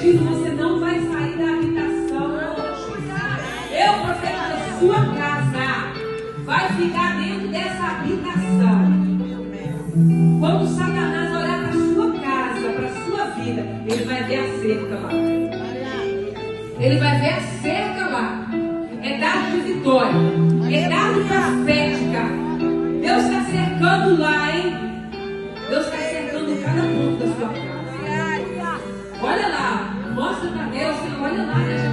perdido, você não vai sair da habitação hoje. Eu profetizo a sua casa vai ficar dentro dessa habitação. Quando Satanás olhar para a sua casa, para a sua vida, ele vai ver a cerca lá. Ele vai ver a cerca lá. É dado de vitória. É dado profética. Deus está cercando lá, hein? Deus está cercando cada ponto da sua casa. Olha lá. Mostra para Deus. Olha lá.